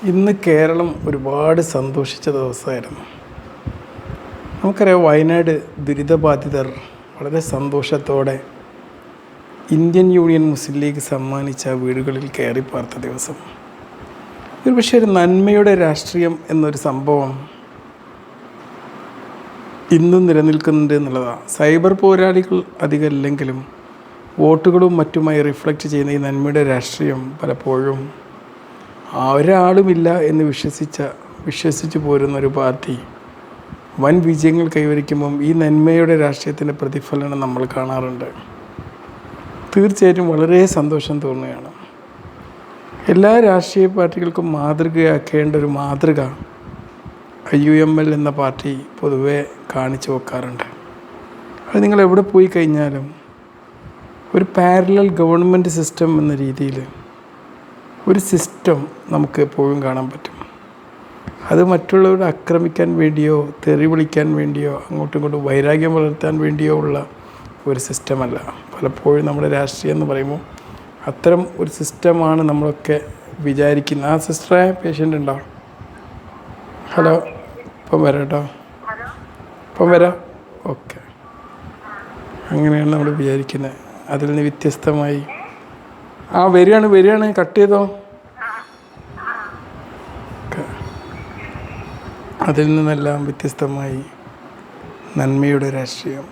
ഇന്ന് കേരളം ഒരുപാട് സന്തോഷിച്ച ദിവസമായിരുന്നു. നമുക്കറിയാം, വയനാട് ദുരിതബാധിതർ വളരെ സന്തോഷത്തോടെ ഇന്ത്യൻ യൂണിയൻ മുസ്ലിം ലീഗ് സമ്മാനിച്ച വീടുകളിൽ കയറി പാർത്ത ദിവസം. ഒരുപക്ഷെ ഒരു നന്മയുടെ രാഷ്ട്രീയം എന്നൊരു സംഭവം ഇന്നും നിലനിൽക്കുന്നുണ്ട് എന്നുള്ളതാണ്. സൈബർ പോരാളികൾ അധികം ഇല്ലെങ്കിലും വോട്ടുകളും മറ്റുമായി റിഫ്ലക്റ്റ് ചെയ്യുന്ന ഈ നന്മയുടെ രാഷ്ട്രീയം പലപ്പോഴും ഒരാളുമില്ല എന്ന് വിശ്വസിച്ച് പോരുന്ന ഒരു പാർട്ടി വൻ വിജയങ്ങൾ കൈവരിക്കുമ്പം ഈ നന്മയുടെ രാഷ്ട്രീയത്തിൻ്റെ പ്രതിഫലനം നമ്മൾ കാണാറുണ്ട്. തീർച്ചയായിട്ടും വളരെ സന്തോഷം തോന്നുകയാണ്. എല്ലാ രാഷ്ട്രീയ പാർട്ടികൾക്കും മാതൃകയാക്കേണ്ട ഒരു മാതൃക IUML എന്ന പാർട്ടി പൊതുവെ കാണിച്ചു വെക്കാറുണ്ട്. അത് നിങ്ങൾ എവിടെ പോയി കഴിഞ്ഞാലും ഒരു പാരലൽ ഗവൺമെൻറ് സിസ്റ്റം എന്ന രീതിയിൽ ഒരു സിസ്റ്റം നമുക്ക് എപ്പോഴും കാണാൻ പറ്റും. അത് മറ്റുള്ളവരെ ആക്രമിക്കാൻ വേണ്ടിയോ തെറി വിളിക്കാൻ വേണ്ടിയോ അങ്ങോട്ടും ഇങ്ങോട്ടും വൈരാഗ്യം വളർത്താൻ വേണ്ടിയോ ഉള്ള ഒരു സിസ്റ്റമല്ല. പലപ്പോഴും നമ്മുടെ രാഷ്ട്രീയം എന്ന് പറയുമ്പോൾ അത്തരം ഒരു സിസ്റ്റമാണ് നമ്മളൊക്കെ വിചാരിക്കുന്നത്. ആ സിസ്റ്ററെ പേഷ്യൻ്റ് ഉണ്ടോ? ഹലോ, ഇപ്പം വരാം കേട്ടോ, ഇപ്പം വരാം. ഓക്കെ, അങ്ങനെയാണ് നമ്മൾ വിചാരിക്കുന്നത്. അതിൽ നിന്ന് വ്യത്യസ്തമായി വരികയാണ്, കട്ട് ചെയ്തോ. അതിൽ നിന്നെല്ലാം വ്യത്യസ്തമായി നന്മയുടെ രാഷ്ട്രീയം,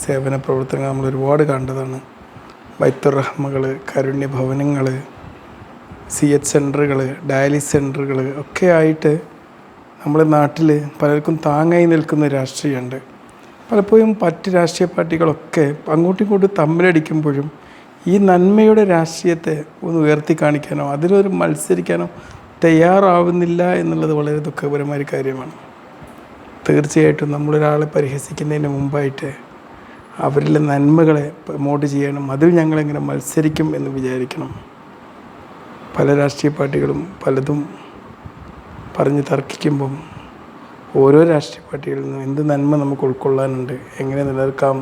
സേവന പ്രവർത്തനങ്ങൾ നമ്മൾ ഒരുപാട് കണ്ടതാണ്. ബൈത്തുർ റഹ്മകൾ, കാരുണ്യ ഭവനങ്ങൾ, CH സെൻ്ററുകൾ, ഡയാലിസിസ് സെൻ്ററുകൾ ഒക്കെ ആയിട്ട് നമ്മുടെ നാട്ടിൽ പലർക്കും താങ്ങായി നിൽക്കുന്ന രാഷ്ട്രീയമുണ്ട്. പലപ്പോഴും മറ്റ് രാഷ്ട്രീയ പാർട്ടികളൊക്കെ അങ്ങോട്ടും ഇങ്ങോട്ടും തമ്മിലടിക്കുമ്പോഴും ഈ നന്മയുടെ രാഷ്ട്രീയത്തെ ഒന്ന് ഉയർത്തി കാണിക്കാനോ അതിലൊരു മത്സരിക്കാനോ തയ്യാറാവുന്നില്ല എന്നുള്ളത് വളരെ ദുഃഖകരമായ കാര്യമാണ്. തീർച്ചയായിട്ടും നമ്മളൊരാളെ പരിഹസിക്കുന്നതിന് മുമ്പായിട്ട് അവരിലെ നന്മകളെ പ്രമോട്ട് ചെയ്യണം. അതിൽ ഞങ്ങളെങ്ങനെ മത്സരിക്കും എന്ന് വിചാരിക്കണം. പല രാഷ്ട്രീയ പാർട്ടികളും പലതും പറഞ്ഞ് തർക്കിക്കുമ്പം ഓരോ രാഷ്ട്രീയ പാർട്ടികളിൽ നിന്നും എന്ത് നന്മ നമുക്ക് ഉൾക്കൊള്ളാനുണ്ട്, എങ്ങനെ നിലനിൽക്കാം,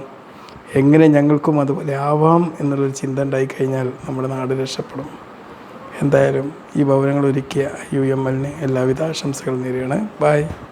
എങ്ങനെ ഞങ്ങൾക്കും അതുപോലെ ആവാം എന്നുള്ളൊരു ചിന്ത ഉണ്ടായിക്കഴിഞ്ഞാൽ നമ്മുടെ നാട് രക്ഷപ്പെടും. എന്തായാലും ഈ ഭവനങ്ങൾ ഒരുക്കിയ IUML എല്ലാവിധ ആശംസകൾ നേരുകയാണ്. ബൈ.